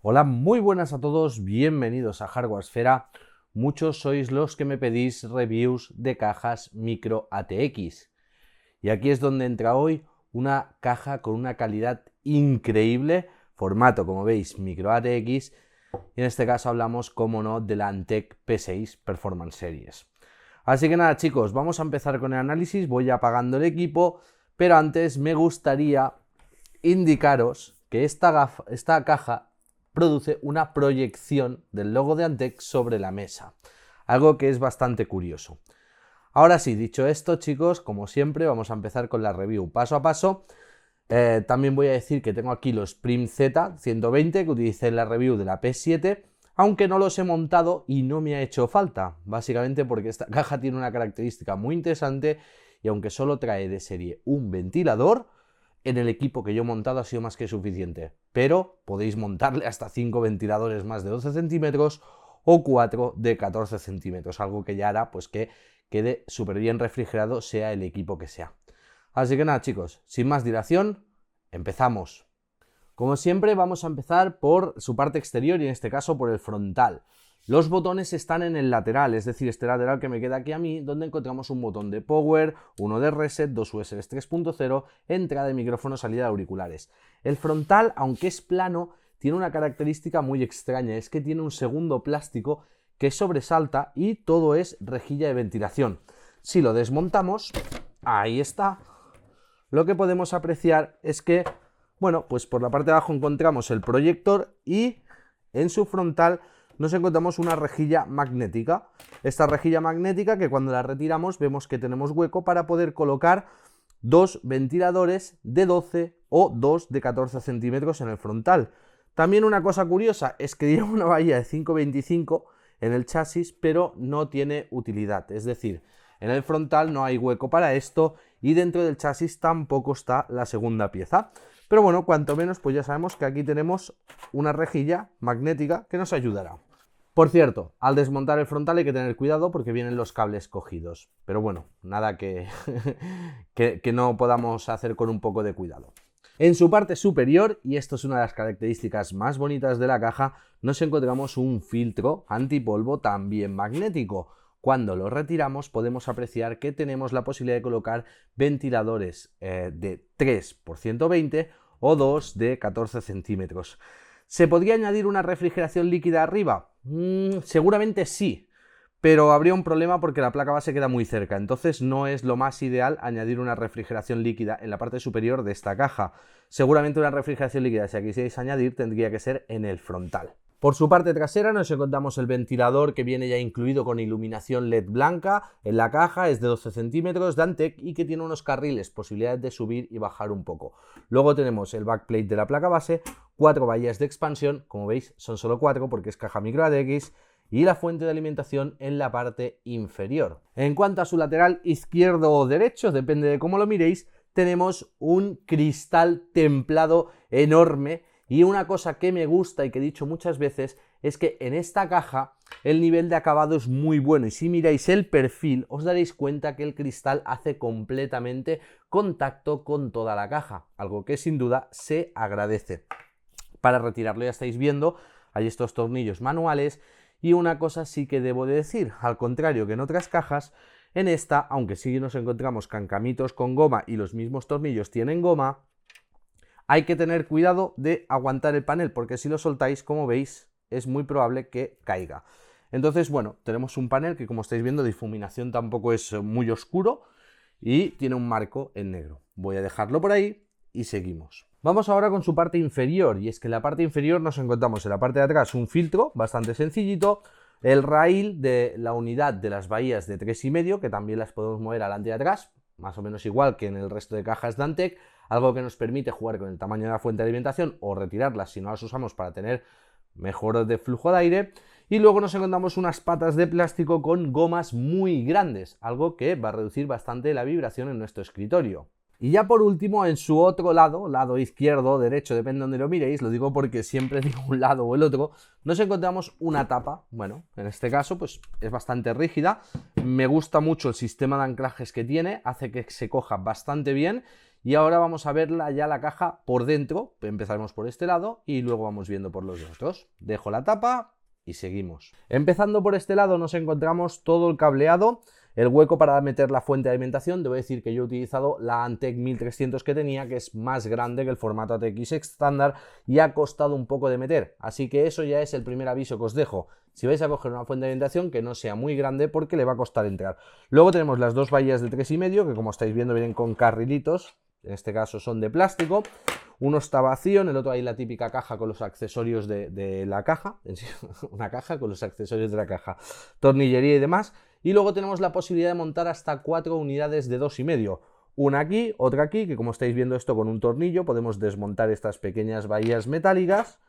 Hola, muy buenas a todos, bienvenidos a Hardwaresfera. Muchos sois los que me pedís reviews de cajas micro ATX. Y aquí es donde entra hoy una caja con una calidad increíble, formato como veis micro ATX, y en este caso hablamos, como no, de la Antec P6 Performance Series. Así que nada chicos, vamos a empezar con el análisis, voy apagando el equipo, pero antes me gustaría indicaros que esta caja produce una proyección del logo de Antec sobre la mesa, algo que es bastante curioso. Ahora sí, dicho esto chicos, como siempre vamos a empezar con la review paso a paso. También voy a decir que tengo aquí los Prim Z120 que utilicé en la review de la P7, aunque no los he montado y no me ha hecho falta, básicamente porque esta caja tiene una característica muy interesante y aunque solo trae de serie un ventilador, en el equipo que yo he montado ha sido más que suficiente, pero podéis montarle hasta 5 ventiladores más de 12 centímetros o 4 de 14 centímetros, algo que ya hará pues que quede súper bien refrigerado sea el equipo que sea. Así que nada chicos, sin más dilación, empezamos. Como siempre vamos a empezar por su parte exterior y en este caso por el frontal. Los botones están en el lateral, es decir, este lateral que me queda aquí a mí, donde encontramos un botón de power, uno de reset, dos USBs 3.0, entrada de micrófono, salida de auriculares. El frontal, aunque es plano, tiene una característica muy extraña, es que tiene un segundo plástico que sobresalta y todo es rejilla de ventilación. Si lo desmontamos, ahí está, lo que podemos apreciar es que, bueno, pues por la parte de abajo encontramos el proyector y en su frontal nos encontramos una rejilla magnética. Esta rejilla magnética que cuando la retiramos vemos que tenemos hueco para poder colocar dos ventiladores de 12 o dos de 14 centímetros en el frontal. También una cosa curiosa es que lleva una bahía de 5,25 en el chasis, pero no tiene utilidad. Es decir, en el frontal no hay hueco para esto y dentro del chasis tampoco está la segunda pieza. Pero bueno, cuanto menos pues ya sabemos que aquí tenemos una rejilla magnética que nos ayudará. Por cierto, al desmontar el frontal hay que tener cuidado porque vienen los cables cogidos. Pero bueno, nada que no podamos hacer con un poco de cuidado. En su parte superior, y esto es una de las características más bonitas de la caja, nos encontramos un filtro antipolvo también magnético. Cuando lo retiramos podemos apreciar que tenemos la posibilidad de colocar ventiladores de 3 por 120 o 2 de 14 centímetros. ¿Se podría añadir una refrigeración líquida arriba? Seguramente sí, pero habría un problema porque la placa base queda muy cerca, entonces no es lo más ideal añadir una refrigeración líquida en la parte superior de esta caja. Seguramente una refrigeración líquida, si la quisierais añadir, tendría que ser en el frontal. Por su parte trasera nos encontramos el ventilador que viene ya incluido con iluminación LED blanca en la caja, es de 12 centímetros de Antec y que tiene unos carriles, posibilidades de subir y bajar un poco. Luego tenemos el backplate de la placa base, 4 bahías de expansión, como veis son solo 4 porque es caja micro ATX, y la fuente de alimentación en la parte inferior. En cuanto a su lateral izquierdo o derecho, depende de cómo lo miréis, tenemos un cristal templado enorme. Y una cosa que me gusta y que he dicho muchas veces es que en esta caja el nivel de acabado es muy bueno y si miráis el perfil os daréis cuenta que el cristal hace completamente contacto con toda la caja, algo que sin duda se agradece. Para retirarlo ya estáis viendo, hay estos tornillos manuales y una cosa sí que debo de decir, al contrario que en otras cajas, en esta, aunque sí nos encontramos cancamitos con goma y los mismos tornillos tienen goma, hay que tener cuidado de aguantar el panel porque si lo soltáis, como veis, es muy probable que caiga. Entonces, bueno, tenemos un panel que como estáis viendo, de difuminación tampoco es muy oscuro y tiene un marco en negro. Voy a dejarlo por ahí y seguimos. Vamos ahora con su parte inferior y es que en la parte inferior nos encontramos en la parte de atrás un filtro bastante sencillito, el rail de la unidad de las bahías de 3,5 que también las podemos mover adelante y atrás, más o menos igual que en el resto de cajas de Antec, algo que nos permite jugar con el tamaño de la fuente de alimentación o retirarlas si no las usamos para tener mejor de flujo de aire. Y luego nos encontramos unas patas de plástico con gomas muy grandes, algo que va a reducir bastante la vibración en nuestro escritorio. Y ya por último, en su otro lado izquierdo o derecho, depende de donde lo miréis, lo digo porque siempre digo un lado o el otro, nos encontramos una tapa. Bueno, en este caso pues es bastante rígida, me gusta mucho el sistema de anclajes que tiene, hace que se coja bastante bien Y ahora vamos a verla ya la caja por dentro. Empezaremos por este lado y luego vamos viendo por los otros. Dejo la tapa y seguimos. Empezando por este lado nos encontramos todo el cableado, el hueco para meter la fuente de alimentación. Debo decir que yo he utilizado la Antec 1300 que tenía, que es más grande que el formato ATX estándar y ha costado un poco de meter. Así que eso ya es el primer aviso que os dejo. Si vais a coger una fuente de alimentación, que no sea muy grande porque le va a costar entrar. Luego tenemos las dos bahías de 3,5, que como estáis viendo vienen con carrilitos. En este caso son de plástico. Uno está vacío, en el otro hay la típica caja con los accesorios de la caja. Una caja con los accesorios de la caja. Tornillería y demás. Y luego tenemos la posibilidad de montar hasta 4 unidades de 2,5. Una aquí, otra aquí, que como estáis viendo esto con un tornillo, podemos desmontar estas pequeñas bahías metálicas.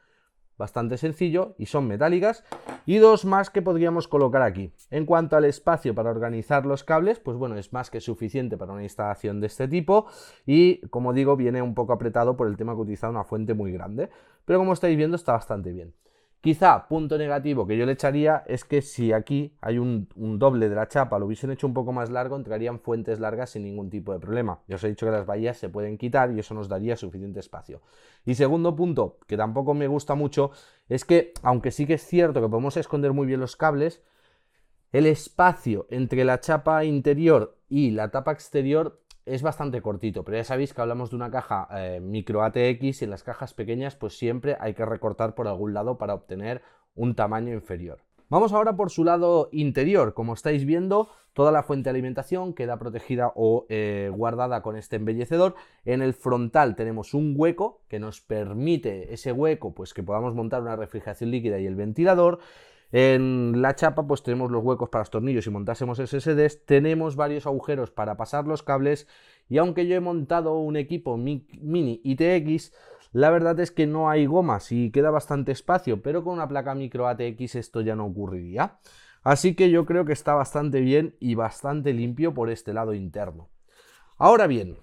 Bastante sencillo y son metálicas, y dos más que podríamos colocar aquí. En cuanto al espacio para organizar los cables, pues bueno, es más que suficiente para una instalación de este tipo y como digo viene un poco apretado por el tema que utiliza una fuente muy grande, pero como estáis viendo está bastante bien. Quizá punto negativo que yo le echaría es que si aquí hay un doble de la chapa, lo hubiesen hecho un poco más largo, entrarían fuentes largas sin ningún tipo de problema. Ya os he dicho que las bahías se pueden quitar y eso nos daría suficiente espacio. Y segundo punto, que tampoco me gusta mucho, es que aunque sí que es cierto que podemos esconder muy bien los cables, el espacio entre la chapa interior y la tapa exterior es bastante cortito, pero ya sabéis que hablamos de una caja micro ATX y en las cajas pequeñas pues siempre hay que recortar por algún lado para obtener un tamaño inferior. Vamos ahora por su lado interior. Como estáis viendo, toda la fuente de alimentación queda protegida o guardada con este embellecedor. En el frontal tenemos un hueco que nos permite ese hueco pues que podamos montar una refrigeración líquida y el ventilador. En la chapa pues tenemos los huecos para los tornillos si montásemos SSDs, tenemos varios agujeros para pasar los cables y aunque yo he montado un equipo mini ITX, la verdad es que no hay gomas y queda bastante espacio, pero con una placa micro ATX esto ya no ocurriría. Así que yo creo que está bastante bien y bastante limpio por este lado interno. Ahora bien,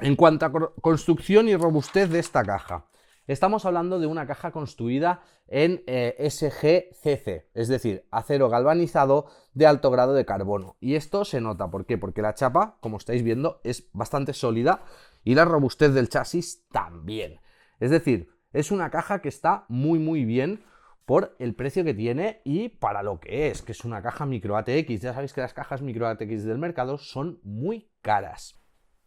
en cuanto a construcción y robustez de esta caja, estamos hablando de una caja construida en SGCC, es decir, acero galvanizado de alto grado de carbono. Y esto se nota, ¿por qué? Porque la chapa, como estáis viendo, es bastante sólida y la robustez del chasis también. Es decir, es una caja que está muy bien por el precio que tiene y para lo que es una caja micro ATX. Ya sabéis que las cajas micro ATX del mercado son muy caras.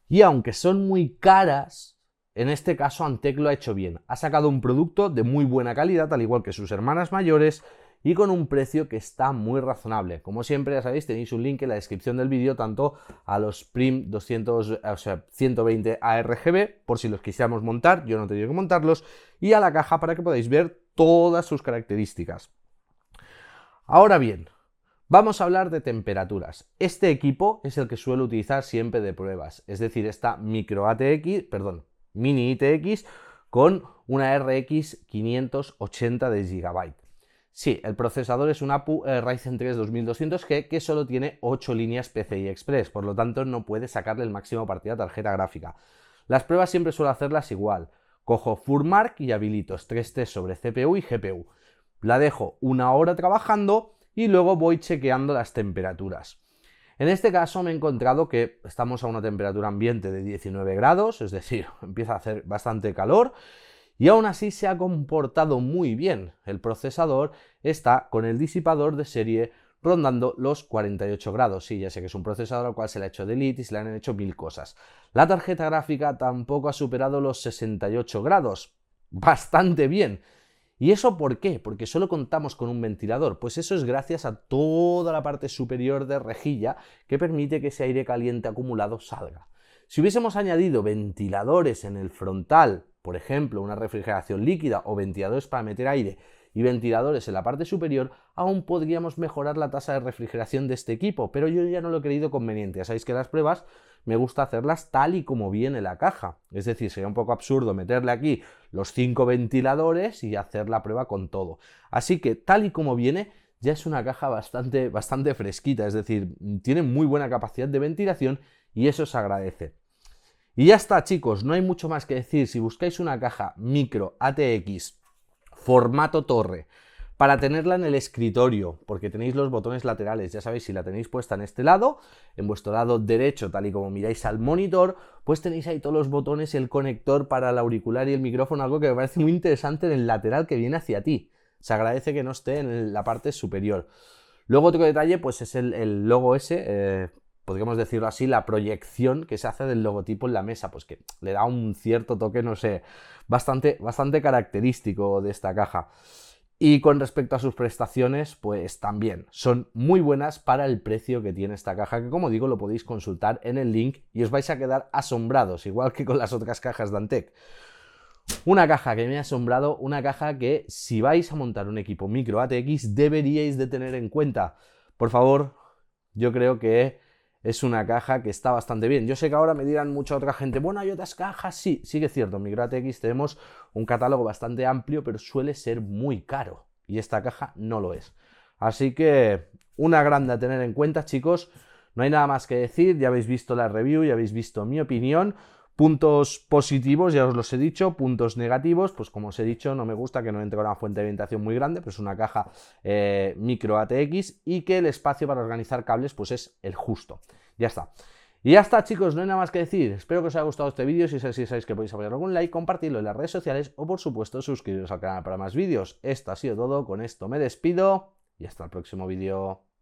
Y aunque son muy caras, en este caso Antec lo ha hecho bien. Ha sacado un producto de muy buena calidad, al igual que sus hermanas mayores, y con un precio que está muy razonable. Como siempre, ya sabéis, tenéis un link en la descripción del vídeo, tanto a los Prim 120 ARGB, por si los quisiéramos montar, yo no he tenido que montarlos, y a la caja para que podáis ver todas sus características. Ahora bien, vamos a hablar de temperaturas. Este equipo es el que suelo utilizar siempre de pruebas, es decir, esta mini ITX con una RX 580 de GB. Sí, el procesador es un APU Ryzen 3 2200G que solo tiene 8 líneas PCI Express, por lo tanto no puede sacarle el máximo partido a tarjeta gráfica. Las pruebas siempre suelo hacerlas igual. Cojo FurMark y habilito 3 test sobre CPU y GPU. La dejo una hora trabajando y luego voy chequeando las temperaturas. En este caso me he encontrado que estamos a una temperatura ambiente de 19 grados, es decir, empieza a hacer bastante calor y aún así se ha comportado muy bien. El procesador está con el disipador de serie rondando los 48 grados. Sí, ya sé que es un procesador al cual se le ha hecho delete y se le han hecho 1000 cosas. La tarjeta gráfica tampoco ha superado los 68 grados. Bastante bien. ¿Y eso por qué? Porque solo contamos con un ventilador. Pues eso es gracias a toda la parte superior de rejilla que permite que ese aire caliente acumulado salga. Si hubiésemos añadido ventiladores en el frontal, por ejemplo, una refrigeración líquida o ventiladores para meter aire y ventiladores en la parte superior, aún podríamos mejorar la tasa de refrigeración de este equipo, pero yo ya no lo he creído conveniente. Ya sabéis que las pruebas me gusta hacerlas tal y como viene la caja. Es decir, sería un poco absurdo meterle aquí los 5 ventiladores y hacer la prueba con todo. Así que tal y como viene, ya es una caja bastante fresquita, es decir, tiene muy buena capacidad de ventilación y eso se agradece. Y ya está, chicos, no hay mucho más que decir. Si buscáis una caja micro ATX formato torre para tenerla en el escritorio, porque tenéis los botones laterales, ya sabéis, si la tenéis puesta en este lado, en vuestro lado derecho, tal y como miráis al monitor, pues tenéis ahí todos los botones, el conector para el auricular y el micrófono, algo que me parece muy interesante en el lateral que viene hacia ti. Se agradece que no esté en la parte superior. Luego otro detalle, pues es el logo ese, podríamos decirlo así, la proyección que se hace del logotipo en la mesa, pues que le da un cierto toque, no sé, bastante característico de esta caja. Y con respecto a sus prestaciones, pues también son muy buenas para el precio que tiene esta caja, que como digo lo podéis consultar en el link y os vais a quedar asombrados, igual que con las otras cajas de Antec. Una caja que me ha asombrado, una caja que si vais a montar un equipo micro ATX deberíais de tener en cuenta. Por favor, yo creo que es una caja que está bastante bien. Yo sé que ahora me dirán mucha otra gente, bueno, hay otras cajas, sí que es cierto, en Micro ATX tenemos un catálogo bastante amplio, pero suele ser muy caro, y esta caja no lo es. Así que una grande a tener en cuenta, chicos. No hay nada más que decir, ya habéis visto la review, ya habéis visto mi opinión. Puntos positivos, ya os los he dicho. Puntos negativos, pues como os he dicho, no me gusta que no entre una fuente de ventilación muy grande, pero es una caja micro ATX, y que el espacio para organizar cables pues es el justo. Ya está. Y ya está, chicos, no hay nada más que decir. Espero que os haya gustado este vídeo. Si es así, sabéis que podéis apoyarlo con un like, compartirlo en las redes sociales o, por supuesto, suscribiros al canal para más vídeos. Esto ha sido todo. Con esto me despido y hasta el próximo vídeo.